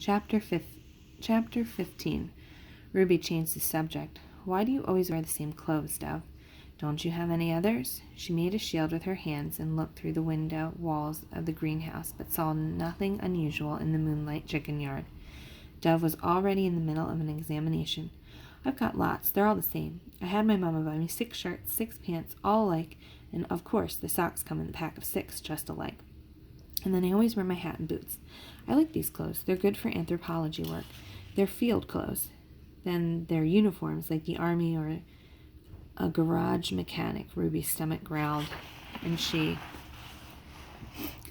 Chapter 15. Ruby changed the subject. Why do you always wear the same clothes, Dove? Don't you have any others? She made a shield with her hands and looked through the window walls of the greenhouse, but saw nothing unusual in the moonlight chicken yard. Dove was already in the middle of an examination. I've got lots. They're all the same. I had my mama buy me 6 shirts, 6 pants, all alike, and of course the socks come in the pack of 6, just alike. And then I always wear my hat and boots. I like these clothes. They're good for anthropology work. They're field clothes. Then they're uniforms like the army or a garage mechanic. Ruby's stomach growled, and she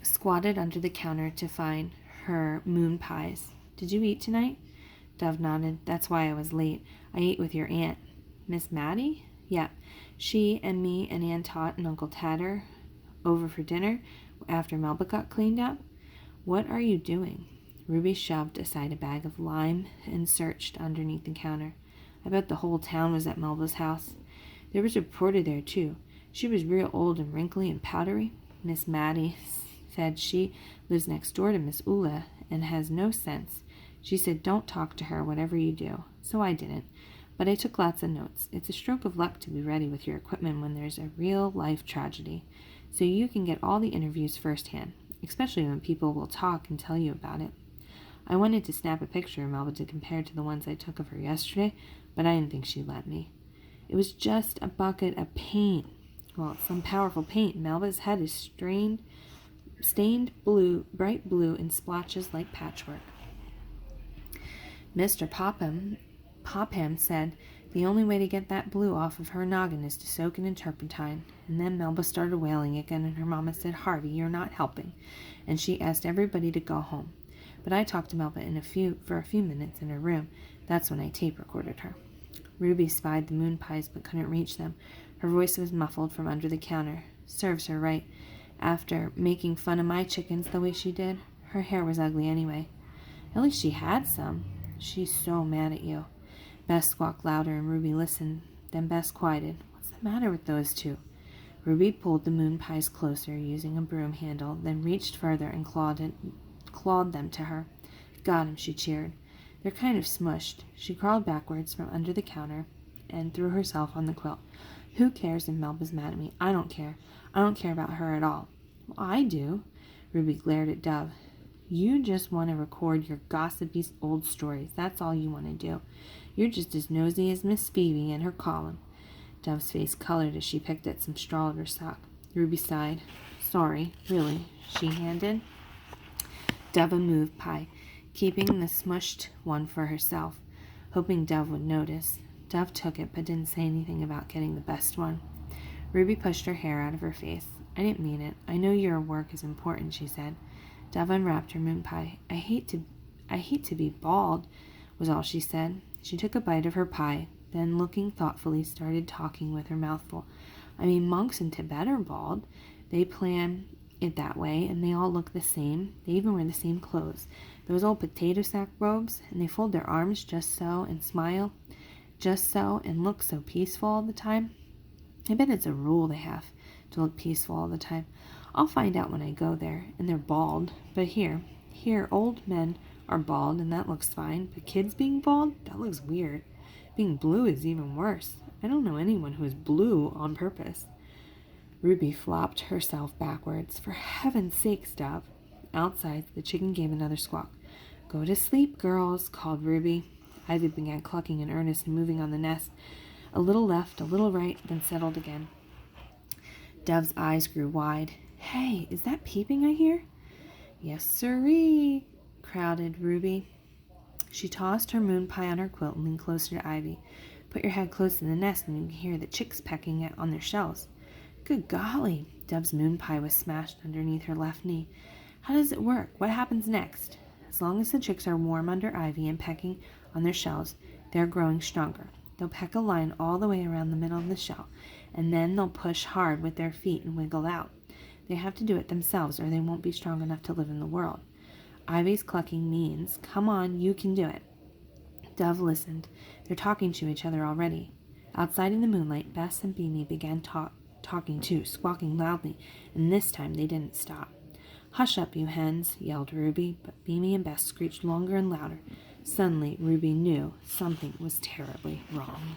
squatted under the counter to find her moon pies. Did you eat tonight? Dove nodded. That's why I was late. I ate with your aunt. Miss Mattie? Yep. She and me and Aunt Tot and Uncle Tatter over for dinner after Melba got cleaned up. What are you doing? Ruby shoved aside a bag of lime and searched underneath the counter. I bet the whole town was at Melba's house. There was a reporter there, too. She was real old and wrinkly and powdery. Miss Mattie said she lives next door to Miss Ula and has no sense. She said don't talk to her, whatever you do. So I didn't. But I took lots of notes. It's a stroke of luck to be ready with your equipment when there's a real-life tragedy. So you can get all the interviews firsthand, especially when people will talk and tell you about it. I wanted to snap a picture of Melba to compare to the ones I took of her yesterday, but I didn't think she'd let me. It was just a bucket of paint. Well, it's some powerful paint. Melba's head is stained blue, bright blue, in splotches like patchwork. Mr. Popham said the only way to get that blue off of her noggin is to soak it in turpentine. And then Melba started wailing again, and her mama said, Harvey, you're not helping. And she asked everybody to go home. But I talked to Melba for a few minutes in her room. That's when I tape recorded her. Ruby spied the moon pies but couldn't reach them. Her voice was muffled from under the counter. Serves her right. After making fun of my chickens the way she did, her hair was ugly anyway. At least she had some. She's so mad at you. Bess squawked louder and Ruby listened. Then Bess quieted. What's the matter with those two? Ruby pulled the moon pies closer using a broom handle, then reached further and clawed them to her. Got him, she cheered. They're kind of smushed. She crawled backwards from under the counter and threw herself on the quilt. Who cares if Melba's mad at me? I don't care. I don't care about her at all. Well, I do. Ruby glared at Dove. You just want to record your gossipy old stories. That's all you want to do. You're just as nosy as Miss Phoebe and her column. Dove's face colored as she picked at some straw in her sock. Ruby sighed. Sorry, really, she handed Dove a move pie, keeping the smushed one for herself, hoping Dove would notice. Dove took it but didn't say anything about getting the best one. Ruby pushed her hair out of her face. I didn't mean it. I know your work is important, she said. Dove unwrapped her moon pie. I hate to be bald, was all she said. She took a bite of her pie, then looking thoughtfully started talking with her mouth full. I mean, monks in Tibet are bald. They plan it that way, and they all look the same. They even wear the same clothes. Those old potato sack robes, and they fold their arms just so and smile just so and look so peaceful all the time. I bet it's a rule they have to look peaceful all the time. I'll find out when I go there, and they're bald. But here, old men are bald, and that looks fine. But kids being bald, that looks weird. Being blue is even worse. I don't know anyone who is blue on purpose. Ruby flopped herself backwards. For heaven's sake, Dove. Outside, the chicken gave another squawk. Go to sleep, girls, called Ruby. Ivy began clucking in earnest and moving on the nest. A little left, a little right, then settled again. Dove's eyes grew wide. Hey, is that peeping I hear? Yes, sirree, crowded Ruby. She tossed her moon pie on her quilt and leaned closer to Ivy. Put your head close to the nest and you can hear the chicks pecking on their shells. Good golly, Dove's moon pie was smashed underneath her left knee. How does it work? What happens next? As long as the chicks are warm under Ivy and pecking on their shells, they're growing stronger. They'll peck a line all the way around the middle of the shell, and then they'll push hard with their feet and wiggle out. They have to do it themselves or they won't be strong enough to live in the world. Ivy's clucking means, come on, you can do it. Dove listened. They're talking to each other already. Outside in the moonlight, Bess and Beanie began talking too, squawking loudly, and this time they didn't stop. "Hush up, you hens!" yelled Ruby, but Beamy and Bess screeched longer and louder. Suddenly, Ruby knew something was terribly wrong.